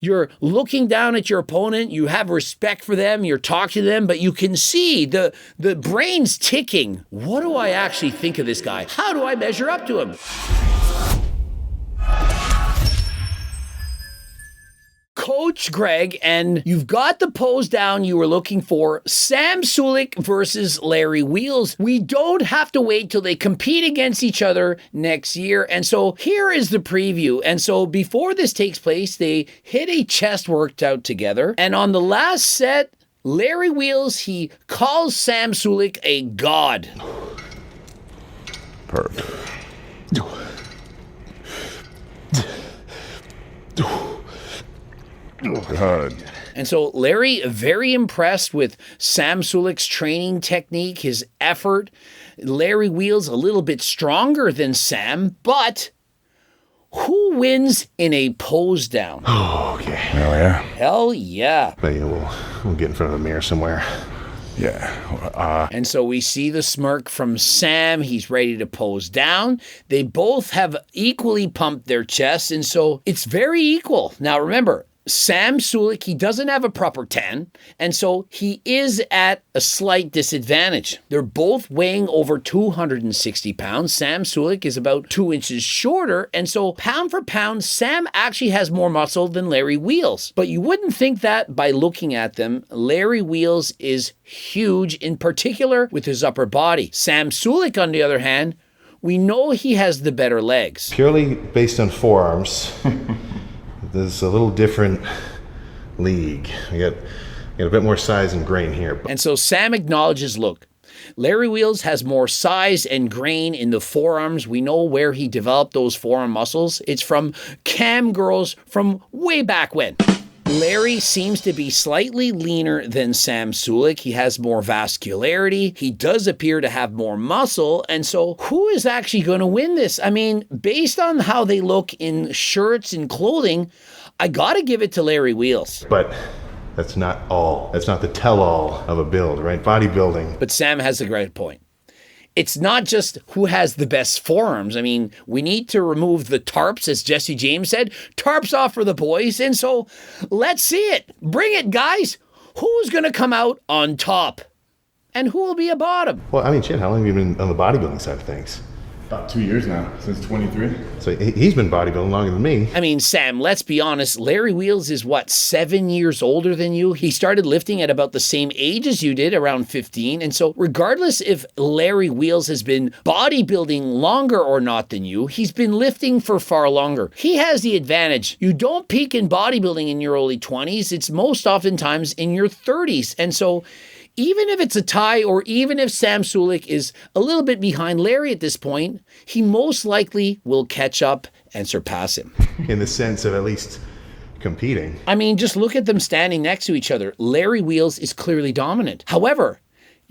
You're looking down at your opponent, you have respect for them, you're talking to them, but you can see the brain's ticking. What do I actually think of this guy? How do I measure up to him? Coach Greg, and you've got the pose down you were looking for. Sam Sulek versus Larry Wheels. We don't have to wait till they compete against each other next year. And so here is the preview. And so before this takes place, they hit a chest workout together. And on the last set, Larry Wheels, he calls Sam Sulek a god. Perfect. God. And so Larry, very impressed with Sam Sulek's training technique, his effort. Larry Wheels a little bit stronger than Sam, but who wins in a pose down? Oh, okay. Oh, yeah? Hell yeah. But yeah, we'll get in front of a mirror somewhere. Yeah. And so we see the smirk from Sam. He's ready to pose down. They both have equally pumped their chests, and so it's very equal. Now remember, Sam Sulek, he doesn't have a proper 10, and so he is at a slight disadvantage. They're both weighing over 260 pounds. Sam Sulek is about 2 inches shorter, and so pound for pound, Sam actually has more muscle than Larry Wheels. But you wouldn't think that by looking at them. Larry Wheels is huge, in particular with his upper body. Sam Sulek, on the other hand, we know he has the better legs. Purely based on forearms. There's a little different league. I got a bit more size and grain here. And so Sam acknowledges, look, Larry Wheels has more size and grain in the forearms. We know where he developed those forearm muscles. It's from cam girls from way back when. Larry seems to be slightly leaner than Sam Sulek. He has more vascularity. He does appear to have more muscle. And so who is actually going to win this? I mean, based on how they look in shirts and clothing, I got to give it to Larry Wheels. But that's not all. That's not the tell-all of a build, right? Bodybuilding. But Sam has a great point. It's not just who has the best forearms. I mean, we need to remove the tarps, as Jesse James said. Tarps off for the boys. And so let's see it. Bring it, guys. Who's going to come out on top? And who will be a bottom? Well, I mean, shit, how long have you been on the bodybuilding side of things? About 2 years now, since 23. So he's been bodybuilding longer than me. I mean, Sam, let's be honest. Larry Wheels is, 7 years older than you? He started lifting at about the same age as you did, around 15. And so regardless if Larry Wheels has been bodybuilding longer or not than you, he's been lifting for far longer. He has the advantage. You don't peak in bodybuilding in your early 20s. It's most oftentimes in your 30s. And so even if it's a tie, or even if Sam Sulek is a little bit behind Larry at this point, he most likely will catch up and surpass him. In the sense of at least competing. I mean, just look at them standing next to each other. Larry Wheels is clearly dominant. However,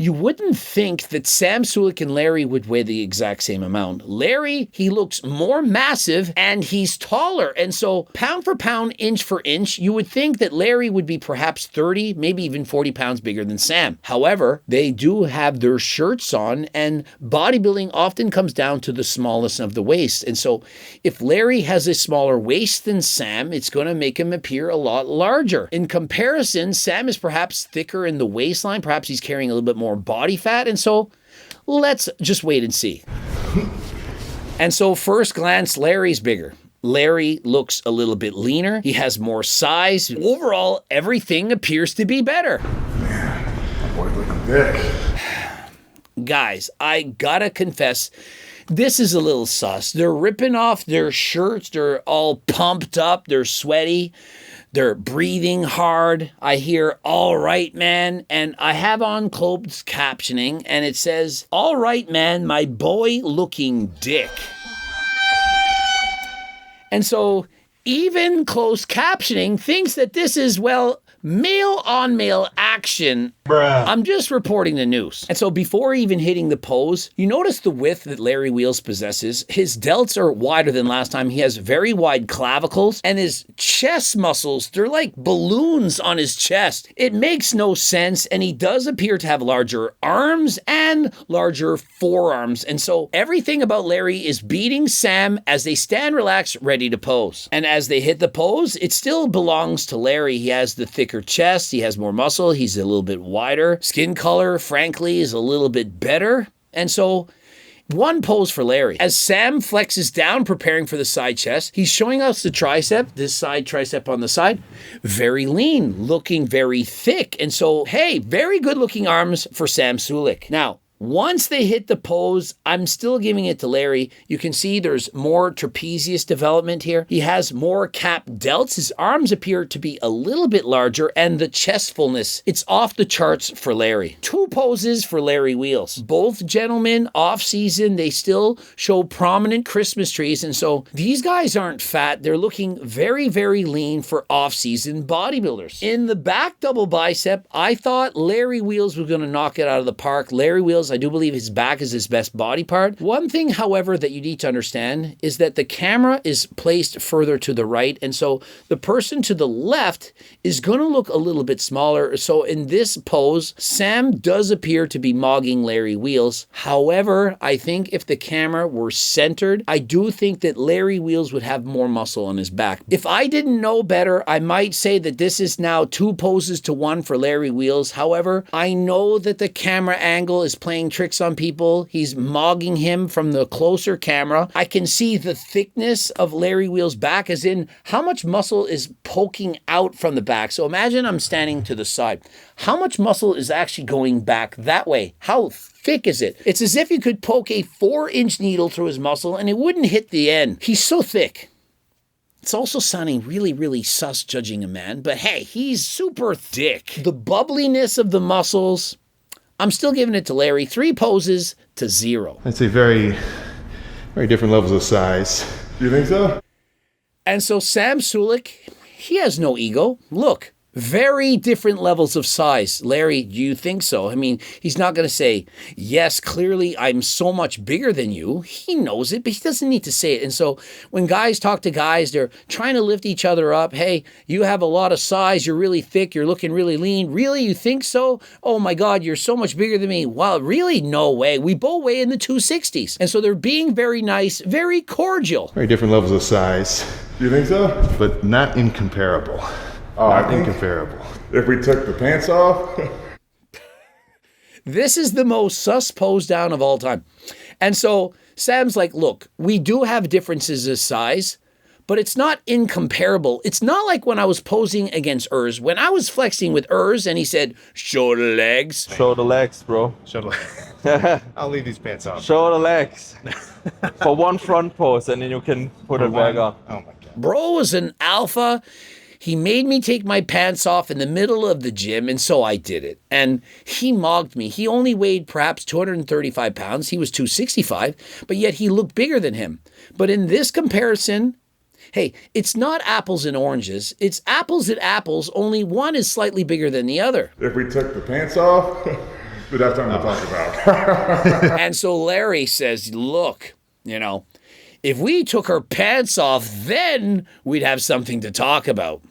you wouldn't think that Sam Sulek and Larry would weigh the exact same amount. Larry, he looks more massive and he's taller. And so pound for pound, inch for inch, you would think that Larry would be perhaps 30, maybe even 40 pounds bigger than Sam. However, they do have their shirts on, and bodybuilding often comes down to the smallness of the waist. And so if Larry has a smaller waist than Sam, it's going to make him appear a lot larger. In comparison, Sam is perhaps thicker in the waistline. Perhaps he's carrying a little bit more body fat, and so let's just wait and see. And so first glance, Larry's bigger. Larry looks a little bit leaner. He has more size. Overall, everything appears to be better. Man, my boy's looking big. Guys, I gotta confess, this is a little sus. They're ripping off their shirts. They're all pumped up. They're sweaty. They're breathing hard. I hear, "All right, man." And I have on closed captioning, and it says, "All right, man, my boy looking dick." And so even closed captioning thinks that this is, well, male on male action. I'm just reporting the news. And so before even hitting the pose, you notice the width that Larry Wheels possesses. His delts are wider than last time. He has very wide clavicles, and his chest muscles, they're like balloons on his chest. It makes no sense, and he does appear to have larger arms and larger forearms. And so everything about Larry is beating Sam as they stand relaxed, ready to pose. And as they hit the pose, it still belongs to Larry. He has the thicker chest, he has more muscle, he's a little bit wider. Skin color, frankly, is a little bit better. And so one pose for Larry. As Sam flexes down, preparing for the side chest, he's showing us the tricep, this side tricep on the side. Very lean, looking very thick. And so, hey, very good looking arms for Sam Sulek. Now, once they hit the pose, I'm still giving it to Larry. You can see there's more trapezius development here. He has more cap delts. His arms appear to be a little bit larger, and the chest fullness, it's off the charts for Larry. 2 poses for Larry Wheels. Both gentlemen, off season, they still show prominent Christmas trees, and so these guys aren't fat. They're looking very, very lean for off-season bodybuilders. In the back double bicep, I thought Larry Wheels was going to knock it out of the park. Larry Wheels, I do believe his back is his best body part. One thing, however, that you need to understand is that the camera is placed further to the right, and so the person to the left is going to look a little bit smaller. So in this pose, Sam does appear to be mogging Larry Wheels. However, I think if the camera were centered, I do think that Larry Wheels would have more muscle on his back. If I didn't know better, I might say that this is now 2 poses to 1 for Larry Wheels. However, I know that the camera angle is playing tricks on people. He's mogging him from the closer camera. I can see the thickness of Larry Wheels' back, as in how much muscle is poking out from the back. So imagine I'm standing to the side. How much muscle is actually going back that way? How thick is it? It's as if you could poke a 4-inch needle through his muscle and it wouldn't hit the end. He's so thick. It's also sounding really, really sus judging a man, but hey, he's super thick. The bubbliness of the muscles, I'm still giving it to Larry. 3 poses to 0. I'd say very, very different levels of size. You think so? And so Sam Sulek, he has no ego. Look, very different levels of size. Larry, do you think so? I mean, he's not going to say, yes, clearly I'm so much bigger than you. He knows it, but he doesn't need to say it. And so when guys talk to guys, they're trying to lift each other up. Hey, you have a lot of size. You're really thick. You're looking really lean. Really? You think so? Oh my God, you're so much bigger than me. Well, really? No way. We both weigh in the 260s. And so they're being very nice, very cordial. Very different levels of size. You think so? But not incomparable. Oh, not I think incomparable. if we took the pants off. This is the most sus pose down of all time. And so Sam's like, look, we do have differences of size, but it's not incomparable. It's not like when I was posing against Urs. When I was flexing with Urs and he said, show the legs. Show the legs, bro. Show the I'll leave these pants off. Show the legs. For one front pose, and then you can put it back on. Oh my God. Bro was an alpha. He made me take my pants off in the middle of the gym, and so I did it. And he mogged me. He only weighed perhaps 235 pounds. He was 265, but yet he looked bigger than him. But in this comparison, hey, it's not apples and oranges. It's apples and apples, only one is slightly bigger than the other. If we took the pants off, but that's something to talk about. And so Larry says, look, if we took her pants off, then we'd have something to talk about.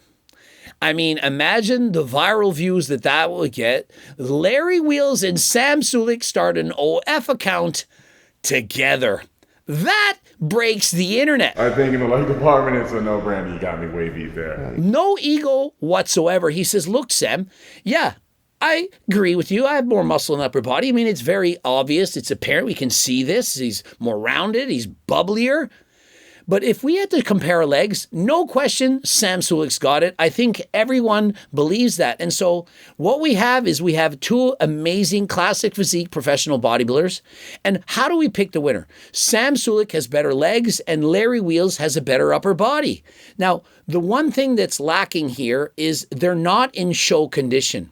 I mean, imagine the viral views that would get. Larry Wheels and Sam Sulek start an OF account together. That breaks the internet. I think in the leg department, it's a no-brainer. You got me way beat there. No ego whatsoever. He says, look, Sam, yeah, I agree with you. I have more muscle in the upper body. I mean, it's very obvious. It's apparent. We can see this. He's more rounded. He's bubblier. But if we had to compare legs, no question, Sam Sulek's got it. I think everyone believes that. And so what we have is 2 amazing classic physique professional bodybuilders. And how do we pick the winner? Sam Sulek has better legs and Larry Wheels has a better upper body. Now, the one thing that's lacking here is they're not in show condition.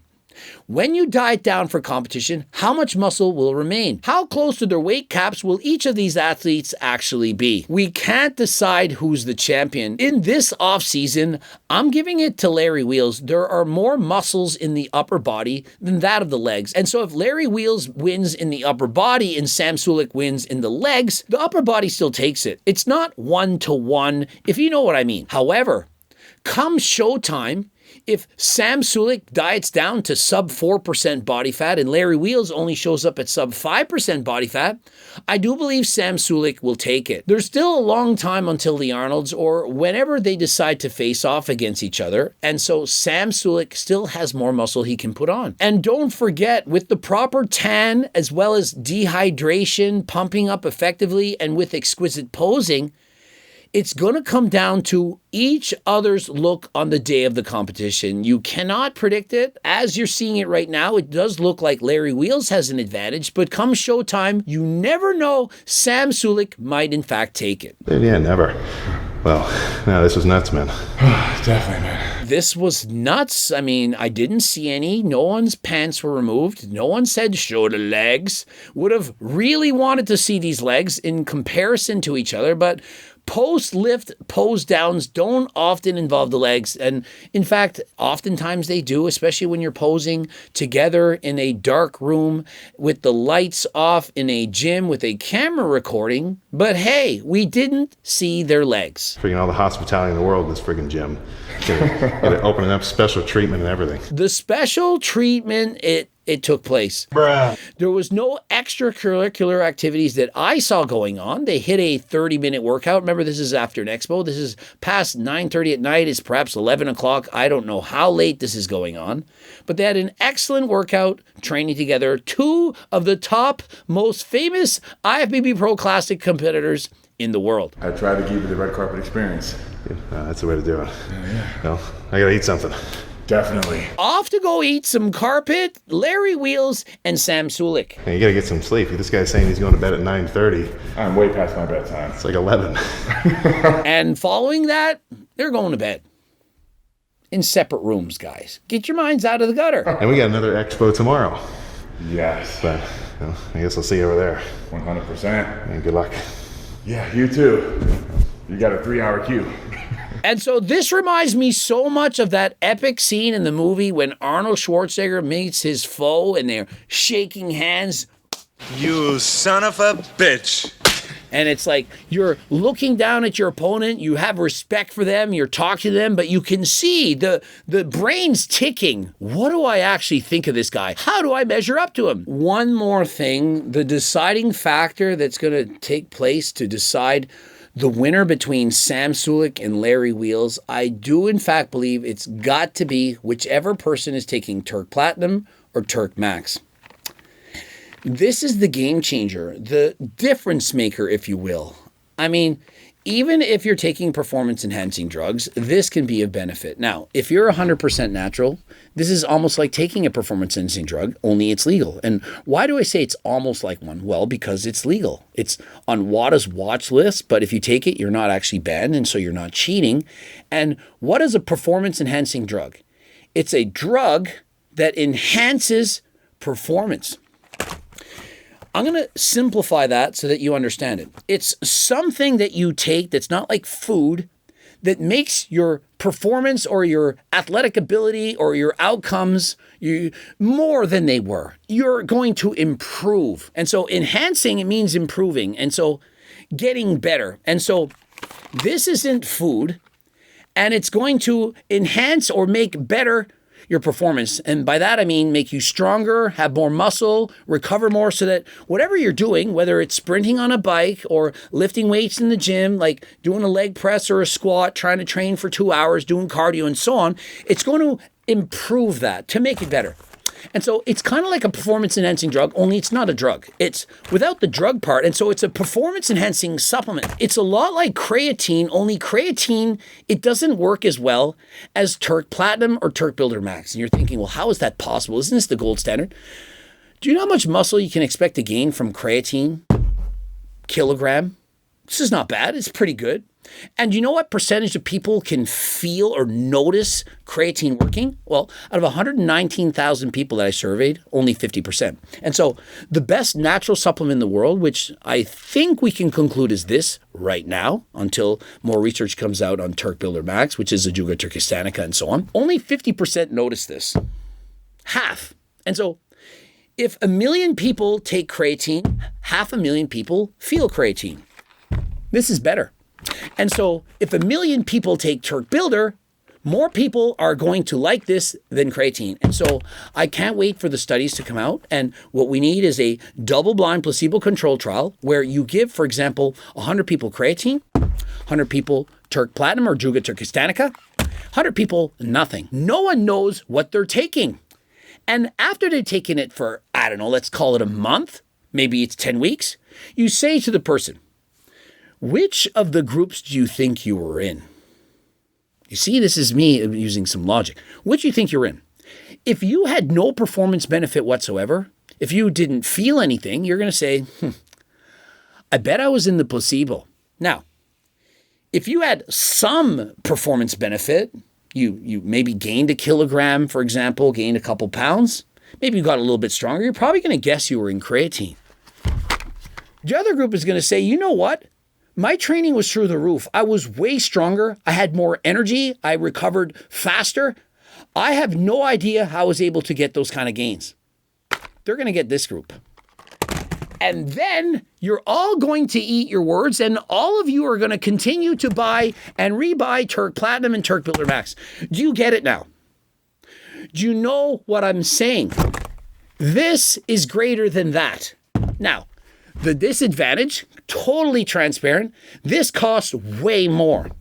When you diet down for competition, how much muscle will remain? How close to their weight caps will each of these athletes actually be? We can't decide who's the champion. In this offseason, I'm giving it to Larry Wheels. There are more muscles in the upper body than that of the legs. And so if Larry Wheels wins in the upper body and Sam Sulek wins in the legs, the upper body still takes it. It's not 1-to-1, if you know what I mean. However, come showtime, if Sam Sulek diets down to sub 4% body fat and Larry Wheels only shows up at sub 5% body fat, I do believe Sam Sulek will take it. There's still a long time until the Arnolds or whenever they decide to face off against each other, and so Sam Sulek still has more muscle he can put on. And don't forget, with the proper tan as well as dehydration, pumping up effectively, and with exquisite posing, it's going to come down to each other's look on the day of the competition. You cannot predict it. As you're seeing it right now, it does look like Larry Wheels has an advantage, but come showtime, you never know. Sam Sulek might in fact take it. Yeah, never. Well, no, this was nuts, man. Definitely, man. This was nuts. I mean, I didn't see any. No one's pants were removed. No one said show the legs. Would have really wanted to see these legs in comparison to each other, but post-lift, pose-downs don't often involve the legs. And in fact, oftentimes they do, especially when you're posing together in a dark room with the lights off in a gym with a camera recording. But hey, we didn't see their legs. Freaking all the hospitality in the world in this friggin' gym. Gotta opening up special treatment and everything. The special treatment, it took place. Bruh. There was no extracurricular activities that I saw going on. They hit a 30-minute workout. Remember, this is after an expo. This is past 9:30 at night. It's perhaps 11 o'clock. I don't know how late this is going on. But they had an excellent workout training together. Two of the top, most famous IFBB Pro Classic competitors in the world. I tried to give you the red carpet experience. That's the way to do it. Well, I gotta eat something. Definitely. Off to go eat some carpet, Larry Wheels, and Sam Sulek. Hey, you gotta get some sleep. This guy's saying he's going to bed at 9:30. I'm way past my bedtime. It's like 11. And following that, they're going to bed. In separate rooms, guys. Get your minds out of the gutter. And we got another expo tomorrow. Yes. But I guess I'll see you over there. 100%. And good luck. Yeah, you too. You got a 3-hour queue. And so this reminds me so much of that epic scene in the movie when Arnold Schwarzenegger meets his foe and they're shaking hands. You son of a bitch. And it's like you're looking down at your opponent, you have respect for them, you're talking to them, but you can see the brain's ticking. What do I actually think of this guy? How do I measure up to him? One more thing, the deciding factor that's going to take place to decide the winner between Sam Sulek and Larry Wheels, I do in fact believe it's got to be whichever person is taking Turk Platinum or Turk Max. This is the game changer, the difference maker, if you will. I mean, even if you're taking performance-enhancing drugs, this can be of benefit. Now, if you're 100% natural, this is almost like taking a performance-enhancing drug, only it's legal. And why do I say it's almost like one? Well, because it's legal. It's on WADA's watch list, but if you take it, you're not actually banned, and so you're not cheating. And what is a performance-enhancing drug? It's a drug that enhances performance. I'm going to simplify that so that you understand it. It's something that you take that's not like food that makes your performance or your athletic ability or your outcomes more than they were. You're going to improve. And so enhancing, it means improving. And so getting better. And so this isn't food, and it's going to enhance or make better your performance. And by that, I mean make you stronger, have more muscle, recover more so that whatever you're doing, whether it's sprinting on a bike or lifting weights in the gym, like doing a leg press or a squat, trying to train for 2 hours, doing cardio and so on, it's going to improve that to make it better. And so it's kind of like a performance-enhancing drug, only it's not a drug. It's without the drug part, and so it's a performance-enhancing supplement. It's a lot like creatine, only creatine, it doesn't work as well as Turk Platinum or Turk Builder Max. And you're thinking, well, how is that possible? Isn't this the gold standard? Do you know how much muscle you can expect to gain from creatine? Kilogram? This is not bad. It's pretty good. And you know what percentage of people can feel or notice creatine working? Well, out of 119,000 people that I surveyed, only 50%. And so the best natural supplement in the world, which I think we can conclude is this right now, until more research comes out on Turk Builder Max, which is Ajuga turkistanica and so on, only 50% notice this. Half. And so if 1 million people take creatine, 500,000 people feel creatine. This is better. And so if 1 million people take Turk Builder, more people are going to like this than creatine. And so I can't wait for the studies to come out. And what we need is a double-blind placebo-controlled trial where you give, for example, 100 people creatine, 100 people Turk Platinum or Ajuga turkistanica, 100 people nothing. No one knows what they're taking. And after they've taken it for, I don't know, let's call it a month, maybe it's 10 weeks, you say to the person, which of the groups do you think you were in? You see, this is me using some logic. Which do you think you're in? If you had no performance benefit whatsoever, if you didn't feel anything, you're going to say, I bet I was in the placebo. Now, if you had some performance benefit, you maybe gained a kilogram, for example, gained a couple pounds, maybe you got a little bit stronger, you're probably going to guess you were in creatine. The other group is going to say, you know what? My training was through the roof. I was way stronger. I had more energy. I recovered faster. I have no idea how I was able to get those kind of gains. They're going to get this group. And then you're all going to eat your words, and all of you are going to continue to buy and rebuy Turk Platinum and Turk Builder Max. Do you get it now? Do you know what I'm saying? This is greater than that. Now, the disadvantage, totally transparent, this costs way more.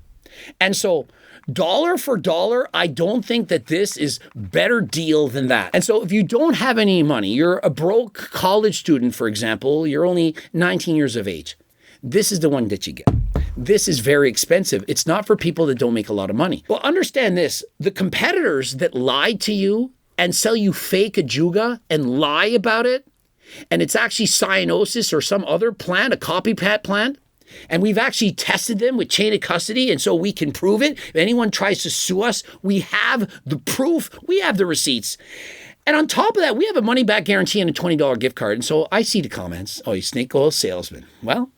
And so dollar for dollar, I don't think that this is better deal than that. And so if you don't have any money, you're a broke college student, for example, you're only 19 years of age, this is the one that you get. This is very expensive. It's not for people that don't make a lot of money. Well, understand this, the competitors that lied to you and sell you fake Ajuga and lie about it, and it's actually cyanosis or some other plant, a copycat plant, and we've actually tested them with chain of custody, and so we can prove it. If anyone tries to sue us, we have the proof, we have the receipts. And on top of that, we have a money-back guarantee and a $20 gift card. And so I see the comments, oh, you snake oil salesman. Well,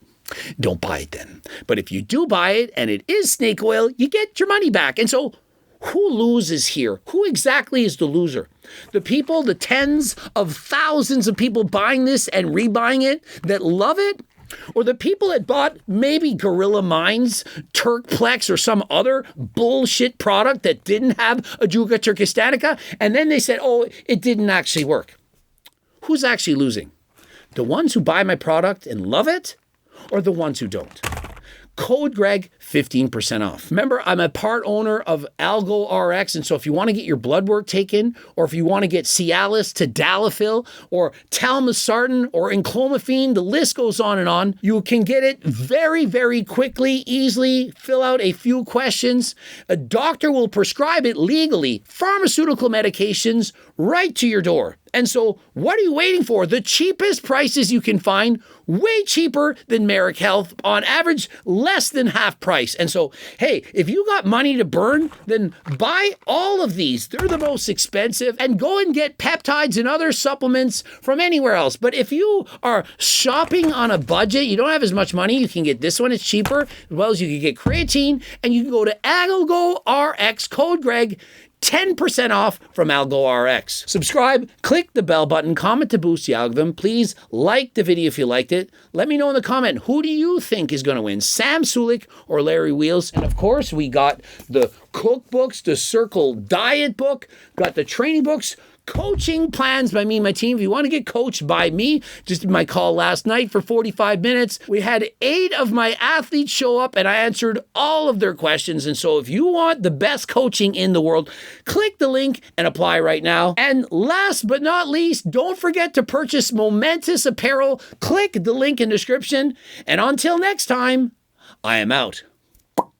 don't buy it then. But if you do buy it and it is snake oil, you get your money back. And so who loses here? Who exactly is the loser? The people, the tens of thousands of people buying this and rebuying it that love it? Or the people that bought maybe Gorilla Minds, Turkplex, or some other bullshit product that didn't have Ajuga turkistanica, and then they said, oh, it didn't actually work. Who's actually losing? The ones who buy my product and love it, or the ones who don't? Code Greg, 15% off. Remember, I'm a part owner of Algo RX, and so if you want to get your blood work taken, or if you want to get Cialis, Tadalafil, or Talmosartan, or Enclomiphene, the list goes on and on. You can get it very, very quickly, easily, fill out a few questions. A doctor will prescribe it legally, pharmaceutical medications, right to your door. And so what are you waiting for? The cheapest prices you can find, way cheaper than Merrick Health, on average, less than half price. And so, hey, if you got money to burn, then buy all of these. They're the most expensive, and go and get peptides and other supplements from anywhere else. But if you are shopping on a budget, you don't have as much money, you can get this one, it's cheaper, as well as you can get creatine, and you can go to Algo RX, code Greg, 10% off from Algo RX. Subscribe, click the bell button, comment to boost the algorithm. Please like the video if you liked it. Let me know in the comment, who do you think is going to win, Sam Sulek or Larry Wheels? And of course, we got the cookbooks, the Circle Diet book, got the training books, coaching plans by me and my team. If you want to get coached by me, just did my call last night for 45 minutes. We had 8 of my athletes show up and I answered all of their questions. And so if you want the best coaching in the world, click the link and apply right now. And last but not least, don't forget to purchase Momentous Apparel. Click the link in the description. And until next time, I am out.